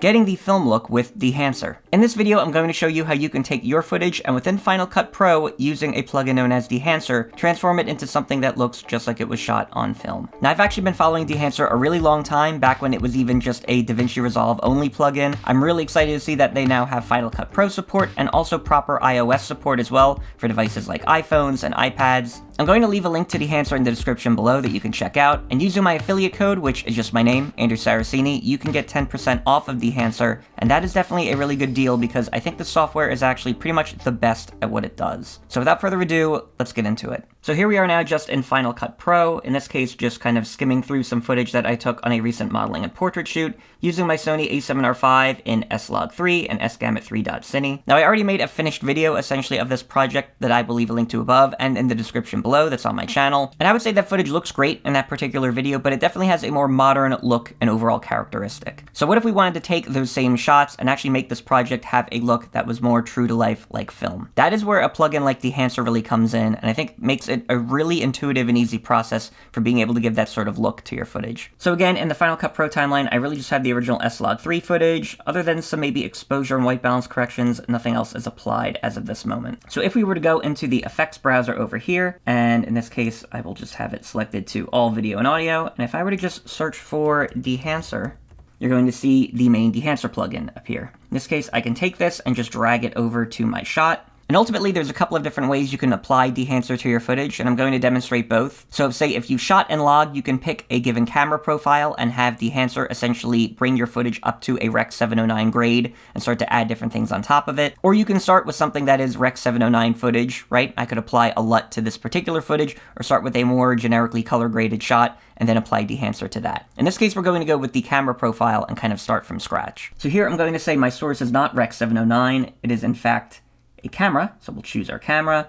getting the film look with Dehancer. In this video, I'm going to show you how you can take your footage and within Final Cut Pro, using a plugin known as Dehancer, transform it into something that looks just like it was shot on film. Now, I've actually been following Dehancer a really long time, back when it was even just a DaVinci Resolve only plugin. I'm really excited to see that they now have Final Cut Pro support and also proper iOS support as well for devices like iPhones and iPads. I'm going to leave a link to Dehancer in the description below that you can check out, and using my affiliate code, which is just my name, Andrew Saracini, you can get 10% off of Dehancer, and that is definitely a really good deal because I think the software is actually pretty much the best at what it does. So without further ado, let's get into it. So here we are now just in Final Cut Pro, in this case just kind of skimming through some footage that I took on a recent modeling and portrait shoot using my Sony a7R5 in S-Log3 and S-Gamut3.Cine. Now I already made a finished video essentially of this project that I will leave a link to above and in the description below that's on my channel, and I would say that footage looks great in that particular video, but it definitely has a more modern look and overall characteristic. So what if we wanted to take those same shots and actually make this project have a look that was more true to life like film? That is where a plugin like Dehancer really comes in, and I think makes it a really intuitive and easy process for being able to give that sort of look to your footage. So again, in the Final Cut Pro timeline, I really just have the original S-Log3 footage. Other than some maybe exposure and white balance corrections, nothing else is applied as of this moment. So if we were to go into the effects browser over here, and in this case, I will just have it selected to all video and audio, and if I were to just search for Dehancer, you're going to see the main Dehancer plugin appear. In this case, I can take this and just drag it over to my shot. And ultimately, there's a couple of different ways you can apply Dehancer to your footage, and I'm going to demonstrate both. So say if you shot in log, you can pick a given camera profile and have Dehancer essentially bring your footage up to a Rec 709 grade and start to add different things on top of it. Or you can start with something that is Rec 709 footage, right? I could apply a LUT to this particular footage, or start with a more generically color graded shot and then apply Dehancer to that. In this case, we're going to go with the camera profile and kind of start from scratch. So here I'm going to say my source is not Rec 709, it is in fact a camera, so we'll choose our camera.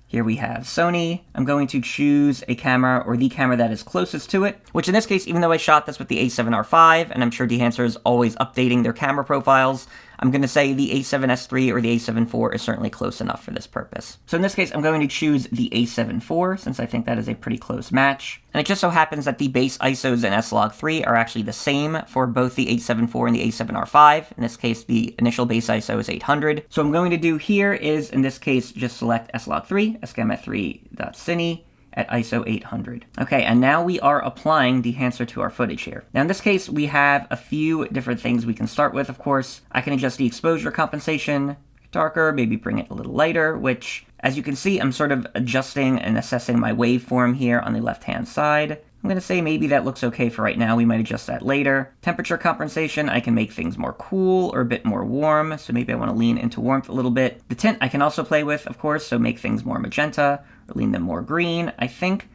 Here we have Sony. I'm going to choose a camera, or the camera that is closest to it, which in this case, even though I shot this with the A7R5, and I'm sure Dehancer is always updating their camera profiles, I'm going to say the A7S3 or the A7 IV is certainly close enough for this purpose. So in this case, I'm going to choose the A7 IV, since I think that is a pretty close match. And it just so happens that the base ISOs in S-Log3 are actually the same for both the A7 IV and the A7R5. In this case, the initial base ISO is 800. So what I'm going to do here is, in this case, just select S-Log3, S-Gamut3.Cine, at ISO 800. Okay, and now we are applying Dehancer to our footage here. Now in this case, we have a few different things we can start with, of course. I can adjust the exposure compensation, darker, maybe bring it a little lighter, which, as you can see, I'm sort of adjusting and assessing my waveform here on the left-hand side. I'm going to say maybe that looks okay for right now. We might adjust that later. Temperature compensation, I can make things more cool or a bit more warm, so maybe I want to lean into warmth a little bit. The tint I can also play with, of course, so make things more magenta or lean them more green. I think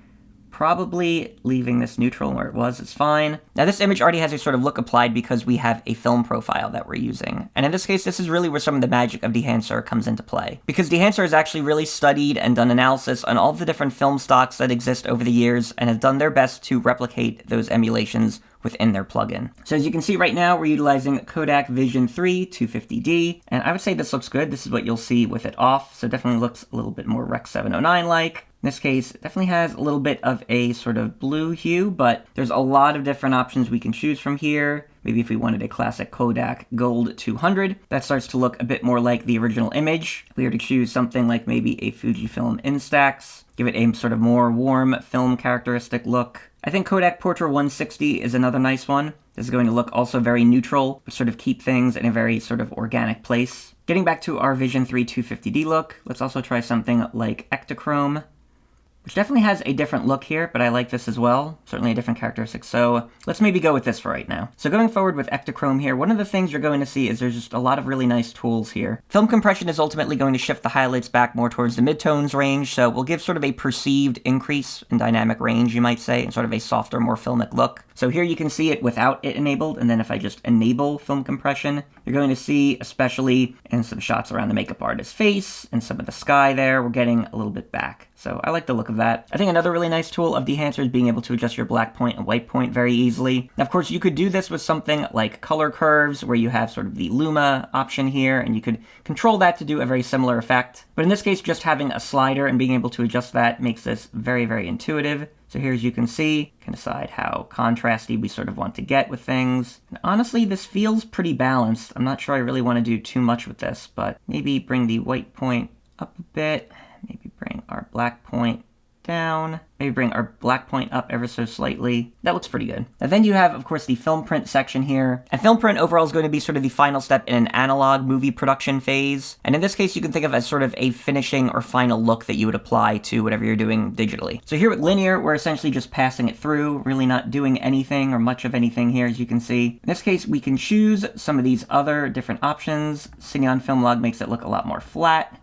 probably leaving this neutral where it was is fine. Now this image already has a sort of look applied because we have a film profile that we're using. And in this case, this is really where some of the magic of Dehancer comes into play. Because Dehancer has actually really studied and done analysis on all the different film stocks that exist over the years and has done their best to replicate those emulations within their plugin. So as you can see right now, we're utilizing Kodak Vision 3 250D, and I would say this looks good. This is what you'll see with it off, so definitely looks a little bit more Rec 709-like. In this case, it definitely has a little bit of a sort of blue hue, but there's a lot of different options we can choose from here. Maybe if we wanted a classic Kodak Gold 200, that starts to look a bit more like the original image. If we were to choose something like maybe a Fujifilm Instax, give it a sort of more warm film characteristic look. I think Kodak Portra 160 is another nice one. This is going to look also very neutral, but sort of keep things in a very sort of organic place. Getting back to our Vision 3 250D look, let's also try something like Ektachrome, which definitely has a different look here, but I like this as well. Certainly a different characteristic, so let's maybe go with this for right now. So going forward with Ektachrome here, one of the things you're going to see is there's just a lot of really nice tools here. Film compression is ultimately going to shift the highlights back more towards the midtones range, so we'll give sort of a perceived increase in dynamic range, you might say, and sort of a softer, more filmic look. So here you can see it without it enabled, and then if I just enable film compression, you're going to see, especially in some shots around the makeup artist's face and some of the sky there, we're getting a little bit back. So I like the look of that. I think another really nice tool of Dehancer is being able to adjust your black point and white point very easily. Now, of course, you could do this with something like color curves, where you have sort of the Luma option here, and you could control that to do a very similar effect. But in this case, just having a slider and being able to adjust that makes this very, very intuitive. So here, as you can see, you can decide how contrasty we sort of want to get with things. And honestly, this feels pretty balanced. I'm not sure I really want to do too much with this, but maybe bring the white point up a bit. Maybe bring our black point down. Maybe bring our black point up ever so slightly. That looks pretty good. And then you have, of course, the film print section here. And film print overall is going to be sort of the final step in an analog movie production phase. And in this case, you can think of as sort of a finishing or final look that you would apply to whatever you're doing digitally. So here with linear, we're essentially just passing it through, really not doing anything or much of anything here, as you can see. In this case, we can choose some of these other different options. Cine on film log makes it look a lot more flat.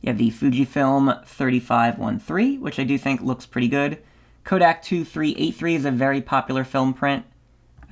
You have the Fujifilm 3513, which I do think looks pretty good. Kodak 2383 is a very popular film print.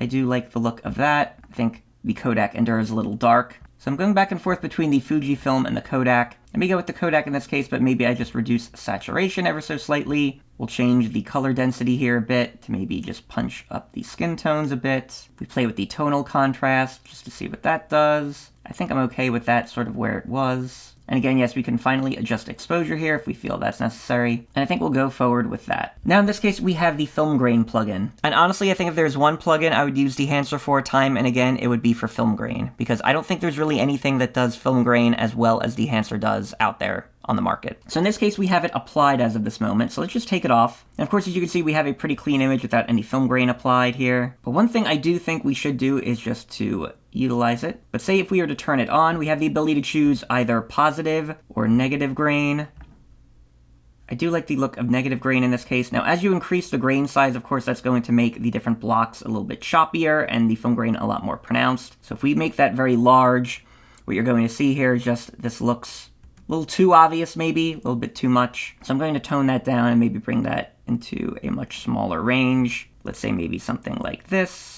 I do like the look of that. I think the Kodak Endure is a little dark. So I'm going back and forth between the Fujifilm and the Kodak. Let me go with the Kodak in this case, but maybe I just reduce saturation ever so slightly. We'll change the color density here a bit to maybe just punch up the skin tones a bit. We play with the tonal contrast just to see what that does. I think I'm okay with that sort of where it was. And again, yes, we can finally adjust exposure here if we feel that's necessary. And I think we'll go forward with that. Now in this case, we have the film grain plugin. And honestly, I think if there's one plugin I would use Dehancer for time and again, it would be for film grain. Because I don't think there's really anything that does film grain as well as Dehancer does out there on the market. So in this case, we have it applied as of this moment. So let's just take it off. And of course, as you can see, we have a pretty clean image without any film grain applied here. But one thing I do think we should do is just to utilize it. But say if we were to turn it on, we have the ability to choose either positive or negative grain. I do like the look of negative grain in this case. Now, as you increase the grain size, of course, that's going to make the different blocks a little bit choppier and the film grain a lot more pronounced. So if we make that very large, what you're going to see here is just this looks a little too obvious, maybe, a little bit too much. So I'm going to tone that down and maybe bring that into a much smaller range. Let's say maybe something like this.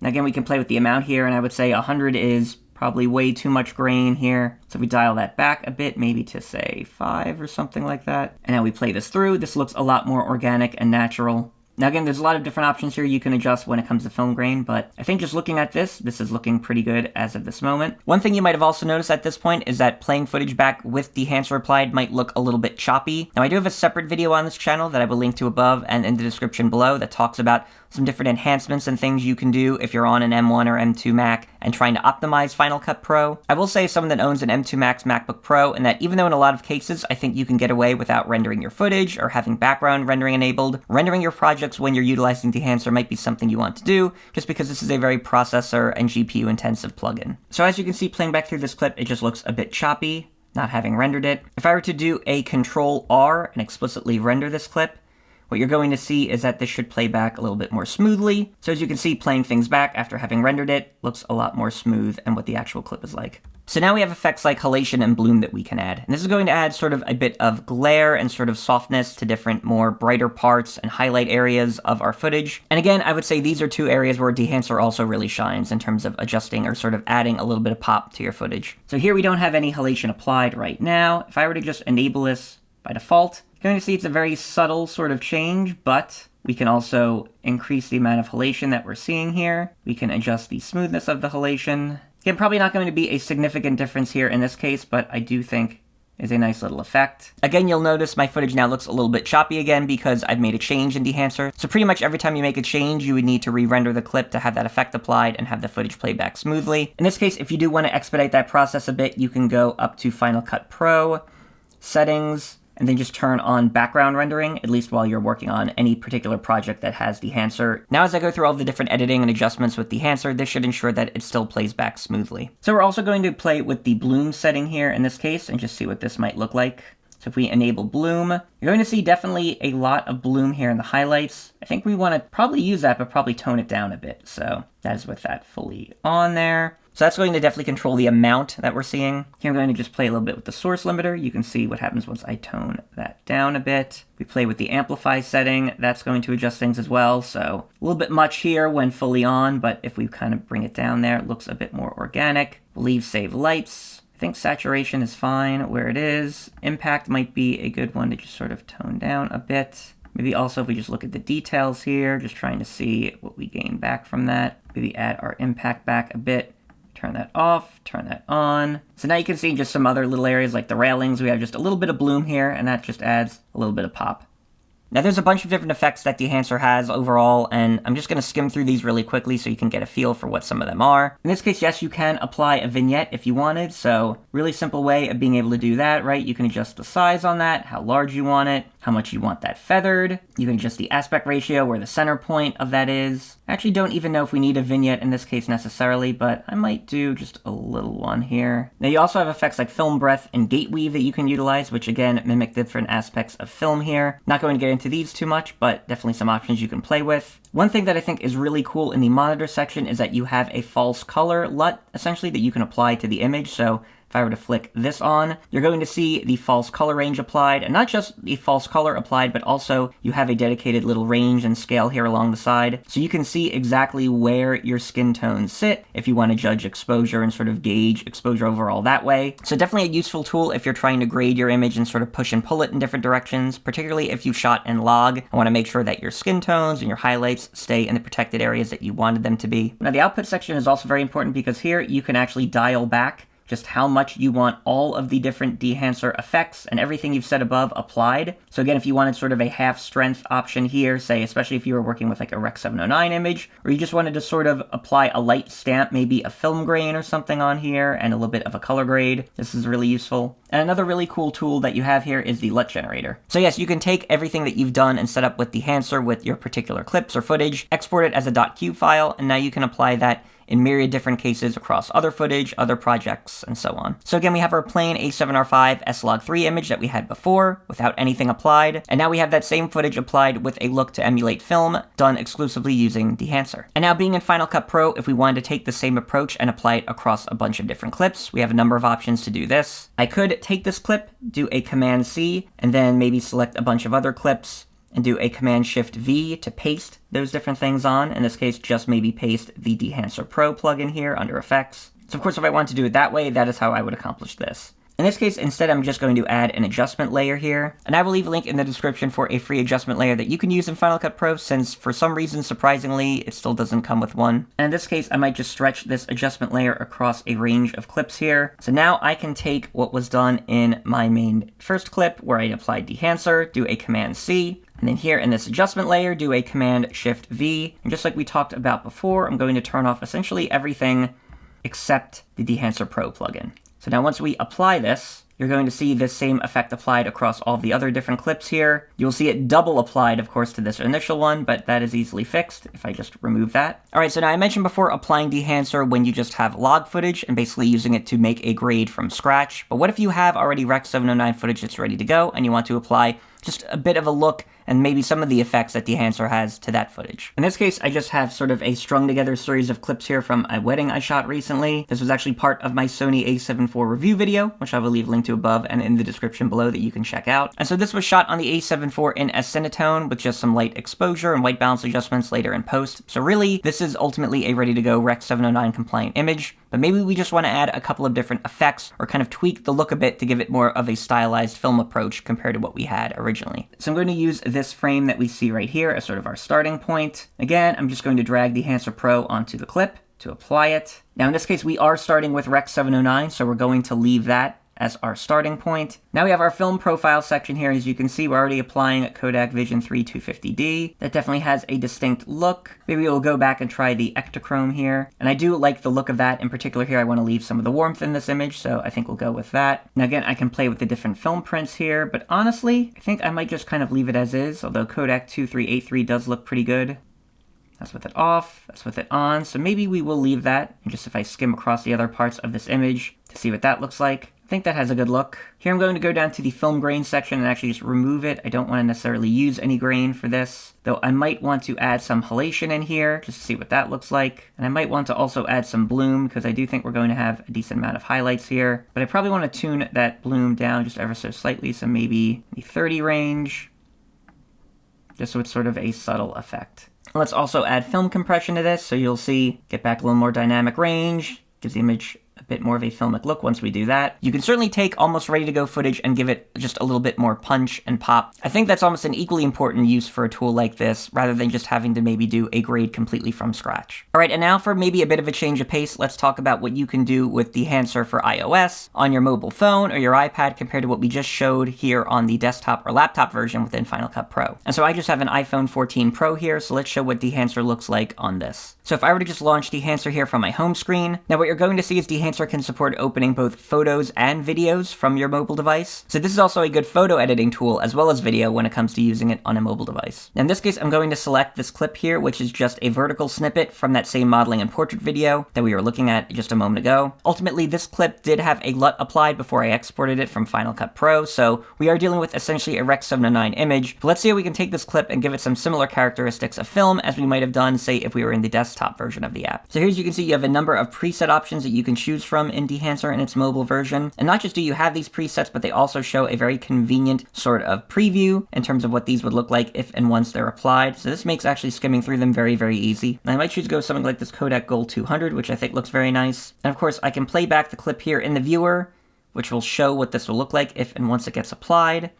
Now again, we can play with the amount here, and I would say 100 is probably way too much grain here. So if we dial that back a bit, maybe to say 5 or something like that. And now we play this through. This looks a lot more organic and natural. Now again, there's a lot of different options here you can adjust when it comes to film grain, but I think just looking at this is looking pretty good as of this moment. One thing you might have also noticed at this point is that playing footage back with Dehancer applied might look a little bit choppy. Now I do have a separate video on this channel that I will link to above and in the description below that talks about some different enhancements and things you can do if you're on an M1 or M2 Mac and trying to optimize Final Cut Pro. I will say, as someone that owns an M2 Max MacBook Pro, and that even though in a lot of cases I think you can get away without rendering your footage or having background rendering enabled, rendering your projects when you're utilizing Dehancer might be something you want to do, just because this is a very processor and GPU intensive plugin. So as you can see, playing back through this clip, it just looks a bit choppy, not having rendered it. If I were to do a Control-R and explicitly render this clip, what you're going to see is that this should play back a little bit more smoothly. So as you can see, playing things back after having rendered it looks a lot more smooth and what the actual clip is like. So now we have effects like halation and bloom that we can add. And this is going to add sort of a bit of glare and sort of softness to different more brighter parts and highlight areas of our footage. And again, I would say these are two areas where Dehancer also really shines in terms of adjusting or sort of adding a little bit of pop to your footage. So here we don't have any halation applied right now. If I were to just enable this by default, you're going to see it's a very subtle sort of change, but we can also increase the amount of halation that we're seeing here. We can adjust the smoothness of the halation. Again, probably not going to be a significant difference here in this case, but I do think is a nice little effect. Again, you'll notice my footage now looks a little bit choppy again because I've made a change in Dehancer. So pretty much every time you make a change, you would need to re-render the clip to have that effect applied and have the footage play back smoothly. In this case, if you do want to expedite that process a bit, you can go up to Final Cut Pro, Settings, and then just turn on background rendering, at least while you're working on any particular project that has Dehancer. Now as I go through all the different editing and adjustments with Dehancer, this should ensure that it still plays back smoothly. So we're also going to play with the bloom setting here in this case, and just see what this might look like. So if we enable bloom, you're going to see definitely a lot of bloom here in the highlights. I think we want to probably use that, but probably tone it down a bit. So that is with that fully on there. So that's going to definitely control the amount that we're seeing. Here I'm going to just play a little bit with the source limiter. You can see what happens once I tone that down a bit. We play with the amplify setting. That's going to adjust things as well. So a little bit much here when fully on, but if we kind of bring it down there, it looks a bit more organic. We'll leave save lights. I think saturation is fine where it is. Impact might be a good one to just sort of tone down a bit. Maybe also if we just look at the details here, just trying to see what we gain back from that. Maybe add our impact back a bit. Turn that off, turn that on. So now you can see just some other little areas like the railings. We have just a little bit of bloom here, and that just adds a little bit of pop. Now there's a bunch of different effects that Dehancer has overall, and I'm just going to skim through these really quickly so you can get a feel for what some of them are. In this case, yes, you can apply a vignette if you wanted, so really simple way of being able to do that, right? You can adjust the size on that, how large you want it, how much you want that feathered. You can adjust the aspect ratio, where the center point of that is. I actually don't even know if we need a vignette in this case necessarily, but I might do just a little one here. Now you also have effects like film breadth and gate weave that you can utilize, which again mimic different aspects of film here. Not going to get into these too much, but definitely some options you can play with. One thing that I think is really cool in the monitor section is that you have a false color LUT, essentially, that you can apply to the image. So if I were to flick this on, you're going to see the false color range applied, and not just the false color applied, but also you have a dedicated little range and scale here along the side. So you can see exactly where your skin tones sit if you want to judge exposure and sort of gauge exposure overall that way. So definitely a useful tool if you're trying to grade your image and sort of push and pull it in different directions, particularly if you shot in log and want to make sure that your skin tones and your highlights stay in the protected areas that you wanted them to be. Now the output section is also very important because here you can actually dial back just how much you want all of the different Dehancer effects and everything you've said above applied. So again, if you wanted sort of a half strength option here, say especially if you were working with like a Rec 709 image, or you just wanted to sort of apply a light stamp, maybe a film grain or something on here, and a little bit of a color grade, this is really useful. And another really cool tool that you have here is the LUT generator. So yes, you can take everything that you've done and set up with Dehancer with your particular clips or footage, export it as a .q file, and now you can apply that in myriad different cases across other footage, other projects, and so on. So again, we have our plain A7R5 S-Log3 image that we had before without anything applied, and now we have that same footage applied with a look to emulate film done exclusively using Dehancer. And now being in Final Cut Pro, if we wanted to take the same approach and apply it across a bunch of different clips, we have a number of options to do this. I could take this clip, do a Command-C, and then maybe select a bunch of other clips, and do a Command-Shift-V to paste those different things on. In this case, just maybe paste the Dehancer Pro plugin here under Effects. So of course, if I want to do it that way, that is how I would accomplish this. In this case, instead, I'm just going to add an adjustment layer here, and I will leave a link in the description for a free adjustment layer that you can use in Final Cut Pro, since for some reason, surprisingly, it still doesn't come with one. And in this case, I might just stretch this adjustment layer across a range of clips here. So now I can take what was done in my main first clip, where I applied Dehancer, do a Command-C, and then here in this adjustment layer, do a Command-Shift-V. And just like we talked about before, I'm going to turn off essentially everything except the Dehancer Pro plugin. So now once we apply this, you're going to see this same effect applied across all the other different clips here. You'll see it double applied, of course, to this initial one, but that is easily fixed if I just remove that. All right, so now I mentioned before applying Dehancer when you just have log footage and basically using it to make a grade from scratch. But what if you have already Rec 709 footage that's ready to go and you want to apply just a bit of a look and maybe some of the effects that Dehancer has to that footage? In this case, I just have sort of a strung together series of clips here from a wedding I shot recently. This was actually part of my Sony A7 IV review video, which I will leave a link to above and in the description below that you can check out. And so this was shot on the A7 IV in S-Cinetone with just some light exposure and white balance adjustments later in post. So really, this is ultimately a ready to go Rec 709 compliant image, but maybe we just want to add a couple of different effects or kind of tweak the look a bit to give it more of a stylized film approach compared to what we had originally. So I'm going to use this frame that we see right here as sort of our starting point. Again, I'm just going to drag Dehancer Pro onto the clip to apply it. Now in this case, we are starting with Rec 709, so we're going to leave that as our starting point. Now we have our film profile section here. As you can see, we're already applying Kodak Vision 3 250D. That definitely has a distinct look. Maybe we'll go back and try the Ektachrome here. And I do like the look of that. In particular here, I want to leave some of the warmth in this image, so I think we'll go with that. Now again, I can play with the different film prints here, but honestly, I think I might just kind of leave it as is, although Kodak 2383 does look pretty good. That's with it off, that's with it on, so maybe we will leave that. And just if I skim across the other parts of this image to see what that looks like, I think that has a good look. Here I'm going to go down to the film grain section and actually just remove it. I don't want to necessarily use any grain for this, though I might want to add some halation in here just to see what that looks like. And I might want to also add some bloom because I do think we're going to have a decent amount of highlights here. But I probably want to tune that bloom down just ever so slightly, so maybe the 30 range, just so it's sort of a subtle effect. Let's also add film compression to this, so you'll see, get back a little more dynamic range, gives the image a bit more of a filmic look once we do that. You can certainly take almost ready to go footage and give it just a little bit more punch and pop. I think that's almost an equally important use for a tool like this, rather than just having to maybe do a grade completely from scratch. All right, and now for maybe a bit of a change of pace, let's talk about what you can do with Dehancer for iOS on your mobile phone or your iPad compared to what we just showed here on the desktop or laptop version within Final Cut Pro. And so I just have an iPhone 14 Pro here, so let's show what Dehancer looks like on this. So if I were to just launch Dehancer here from my home screen, now what you're going to see is Dehancer can support opening both photos and videos from your mobile device. So this is also a good photo editing tool as well as video when it comes to using it on a mobile device. Now in this case, I'm going to select this clip here, which is just a vertical snippet from that same modeling and portrait video that we were looking at just a moment ago. Ultimately, this clip did have a LUT applied before I exported it from Final Cut Pro, so we are dealing with essentially a Rec. 709 image. But let's see how we can take this clip and give it some similar characteristics of film as we might have done, say, if we were in the desktop version of the app. So here, as you can see, you have a number of preset options that you can choose from in Dehancer in its mobile version. And not just do you have these presets, but they also show a very convenient sort of preview in terms of what these would look like if and once they're applied. So this makes actually skimming through them very, very easy. And I might choose to go with something like this Kodak Gold 200, which I think looks very nice. And of course, I can play back the clip here in the viewer, which will show what this will look like if and once it gets applied.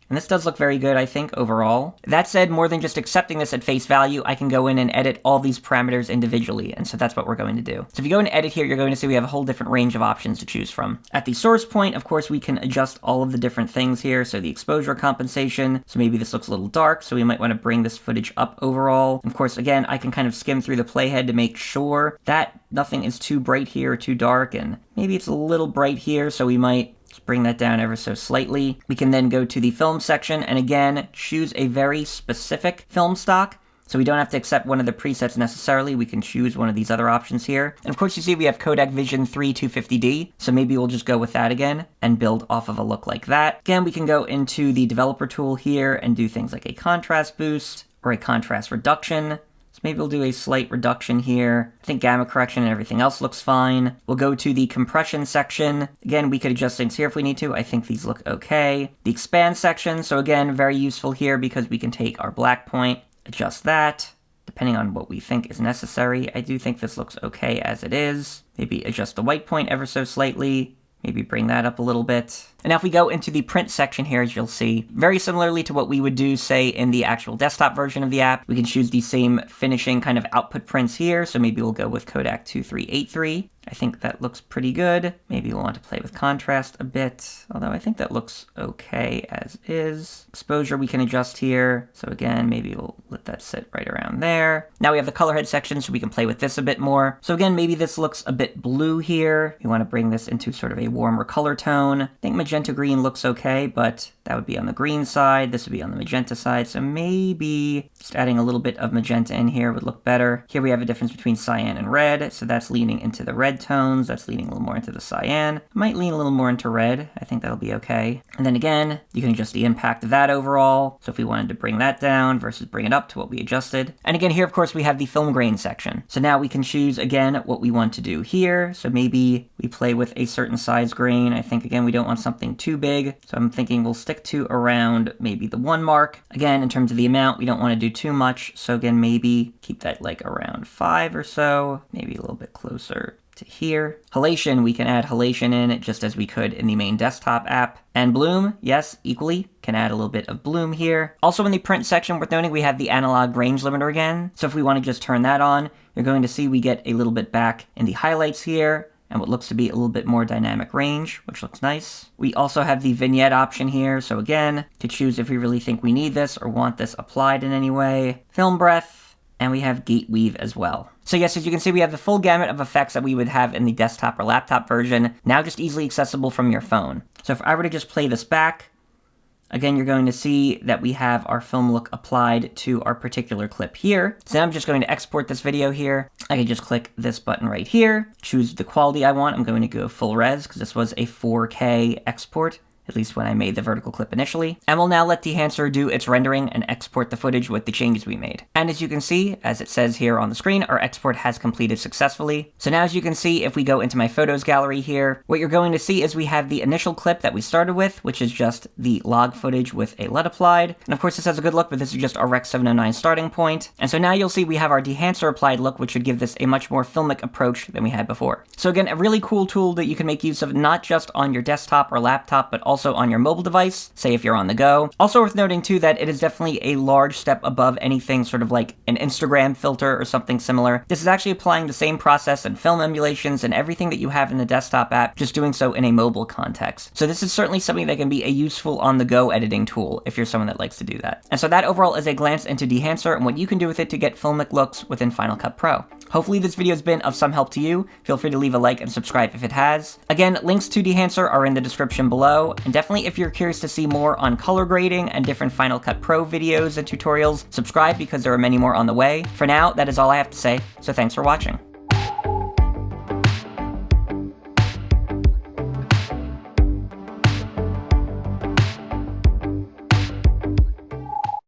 And this does look very good, I think, overall. That said, more than just accepting this at face value, I can go in and edit all these parameters individually, and so that's what we're going to do. So if you go and edit here, you're going to see we have a whole different range of options to choose from. At the source point, of course, we can adjust all of the different things here, so the exposure compensation, so maybe this looks a little dark, so we might want to bring this footage up overall. Of course, again, I can kind of skim through the playhead to make sure that nothing is too bright here or too dark, and maybe it's a little bright here, so we might bring that down ever so slightly. We can then go to the film section and again, choose a very specific film stock. So we don't have to accept one of the presets necessarily. We can choose one of these other options here. And of course you see we have Kodak Vision 3 250D. So maybe we'll just go with that again and build off of a look like that. Again, we can go into the developer tool here and do things like a contrast boost or a contrast reduction. So maybe we'll do a slight reduction here. I think gamma correction and everything else looks fine. We'll go to the compression section. Again, we could adjust things here if we need to. I think these look okay. The expand section, so again, very useful here because we can take our black point, adjust that, depending on what we think is necessary. I do think this looks okay as it is. Maybe adjust the white point ever so slightly. Maybe bring that up a little bit. And now if we go into the print section here, as you'll see, very similarly to what we would do, say, in the actual desktop version of the app, we can choose the same finishing kind of output prints here. So maybe we'll go with Kodak 2383. I think that looks pretty good. Maybe we'll want to play with contrast a bit, although I think that looks okay as is. Exposure we can adjust here. So again, maybe we'll let that sit right around there. Now we have the color head section, so we can play with this a bit more. So again, maybe this looks a bit blue here. We want to bring this into sort of a warmer color tone. I think magenta green looks okay, but that would be on the green side. This would be on the magenta side. So maybe just adding a little bit of magenta in here would look better. Here we have a difference between cyan and red. So that's leaning into the red tones. That's leaning a little more into the cyan. Might lean a little more into red. I think that'll be okay. And then again, you can adjust the impact of that overall. So if we wanted to bring that down versus bring it up to what we adjusted. And again, here, of course, we have the film grain section. So now we can choose, again, what we want to do here. So maybe we play with a certain size grain. I think, again, we don't want something too big. So I'm thinking we'll stick to around maybe the 1 mark. Again, in terms of the amount, we don't want to do too much. So again, maybe keep that like around 5 or so, maybe a little bit closer to here. Halation, we can add halation in just as we could in the main desktop app. And bloom, yes, equally, can add a little bit of bloom here. Also in the print section, worth noting, we have the Analogue Range Limiter again. So if we want to just turn that on, you're going to see we get a little bit back in the highlights here and what looks to be a little bit more dynamic range, which looks nice. We also have the vignette option here. So again, to choose if we really think we need this or want this applied in any way. Film breadth, and we have gate weave as well. So yes, as you can see, we have the full gamut of effects that we would have in the desktop or laptop version, now just easily accessible from your phone. So if I were to just play this back, again, you're going to see that we have our film look applied to our particular clip here. So now I'm just going to export this video here. I can just click this button right here, choose the quality I want. I'm going to go full res because this was a 4K export. at least when I made the vertical clip initially. And we'll now let Dehancer do its rendering and export the footage with the changes we made. And as you can see, as it says here on the screen, our export has completed successfully. So now as you can see, if we go into my photos gallery here, what you're going to see is we have the initial clip that we started with, which is just the log footage with a LUT applied. And of course this has a good look, but this is just our Rec. 709 starting point. And so now you'll see we have our Dehancer applied look, which should give this a much more filmic approach than we had before. So again, a really cool tool that you can make use of not just on your desktop or laptop, but also on your mobile device, say if you're on the go. Also worth noting too that it is definitely a large step above anything sort of like an Instagram filter or something similar. This is actually applying the same process and film emulations and everything that you have in the desktop app, just doing so in a mobile context. So this is certainly something that can be a useful on-the-go editing tool if you're someone that likes to do that. And so that overall is a glance into Dehancer and what you can do with it to get filmic looks within Final Cut Pro. Hopefully this video has been of some help to you. Feel free to leave a like and subscribe if it has. Again, links to Dehancer are in the description below, and definitely if you're curious to see more on color grading and different Final Cut Pro videos and tutorials, subscribe because there are many more on the way. For now, that is all I have to say, so thanks for watching.